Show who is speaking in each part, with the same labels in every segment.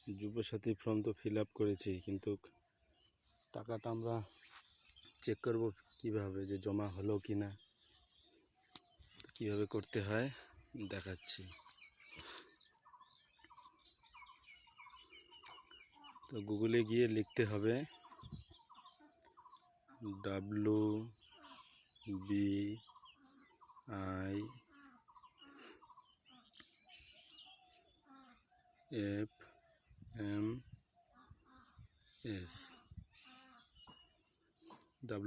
Speaker 1: Yuvasathi form তো fill up করেছি, কিন্তু টাকাটা আমরা চেক করব কিভাবে যে জমা হলো কি না, কীভাবে করতে হয় দেখাচ্ছি। তো গুগলে গিয়ে লিখতে হবে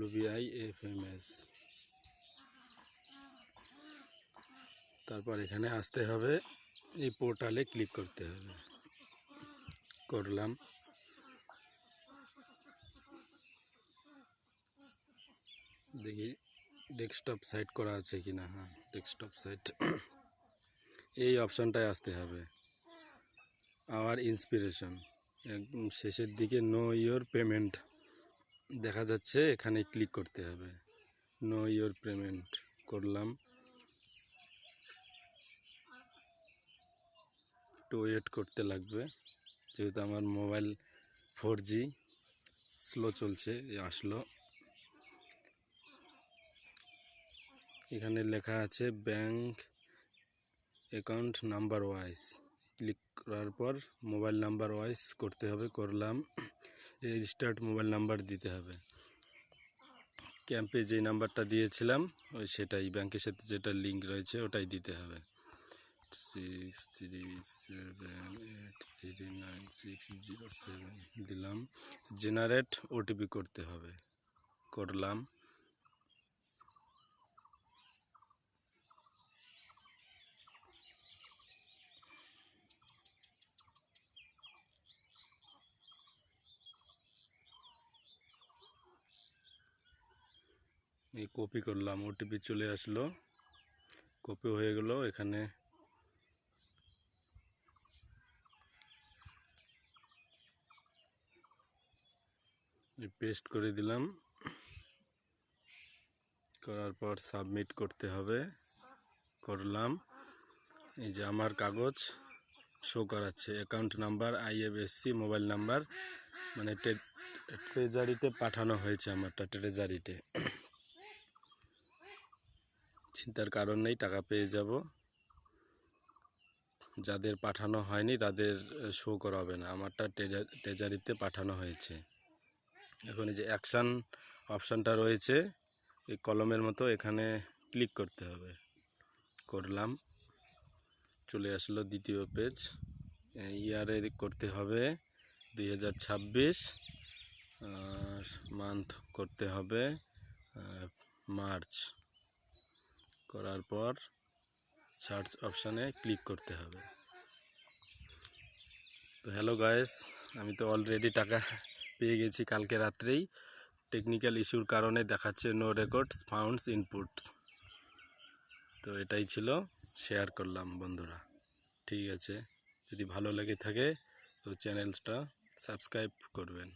Speaker 1: WBIFMS। তারপর এখানে আসতে হবে, এই পোর্টালে ক্লিক করতে হবে। করলাম। দেখি ডেস্কটপ সাইট করা আছে কিনা। হ্যাঁ, ডেস্কটপ সাইট। এই অপশানটায় আসতে হবে, আওয়ার ইন্সপিরেশন। একদম শেষের দিকে নো ইয়োর পেমেন্ট দেখা যাচ্ছে, এখানে ক্লিক করতে হবে। নো ইয়োর পেমেন্ট করলাম। একটু ওয়েট করতে লাগবে, যেহেতু আমার মোবাইল 4G স্লো চলছে। আসলো, এখানে লেখা আছে bank account number wise. Click করার পর মোবাইল নাম্বার ওয়াইজ করতে হবে। করলাম। রেজিস্টার্ড মোবাইল নাম্বার দিতে হবে। ক্যাম্পে যে নাম্বারটা দিয়েছিলাম ওই সেটাই, ব্যাংকের সাথে যেটা লিঙ্ক রয়েছে ওটাই দিতে হবে। 6378399607 দিলাম। জেনারেট ওটিপি করতে হবে। করলাম। এই কপি করলাম, ওটিপি চলে আসলো, কপি হয়ে গেল। এখানে পেস্ট করে দিলাম। করার পর সাবমিট করতে হবে। করলাম। এই যে আমার কাগজ শো করাচ্ছে account number IFSC mobile number, মানে ট্রেজারিতে পাঠানো হয়েছে আমারটা, ট্রেজারিতে। চিন্তার কারণ নেই, টাকা পেয়ে যাব। যাদের পাঠানো হয়নি তাদের শো করাবে না, আমারটা ট্রেজারিতে পাঠানো হয়েছে। এখন এই যে অ্যাকশান অপশানটা রয়েছে এই কলমের মতো, এখানে ক্লিক করতে হবে। করলাম। চলে আসলো দ্বিতীয় পেজ। ইয়ারে করতে হবে 2026, আর মান্থ করতে হবে মার্চ। করার পর সার্চ অপশানে ক্লিক করতে হবে। তো হ্যালো গাইস, আমি তো অলরেডি টাকা পেয়ে গেছি কালকে রাত্রেই। টেকনিক্যাল ইস্যুর কারণে দেখাচ্ছে নো রেকর্ডস ফাউন্ডস ইনপুট। তো এটাই ছিল, শেয়ার করলাম বন্ধুরা। ঠিক আছে, যদি ভালো লেগে থাকে তো চ্যানেলটা সাবস্ক্রাইব করবেন।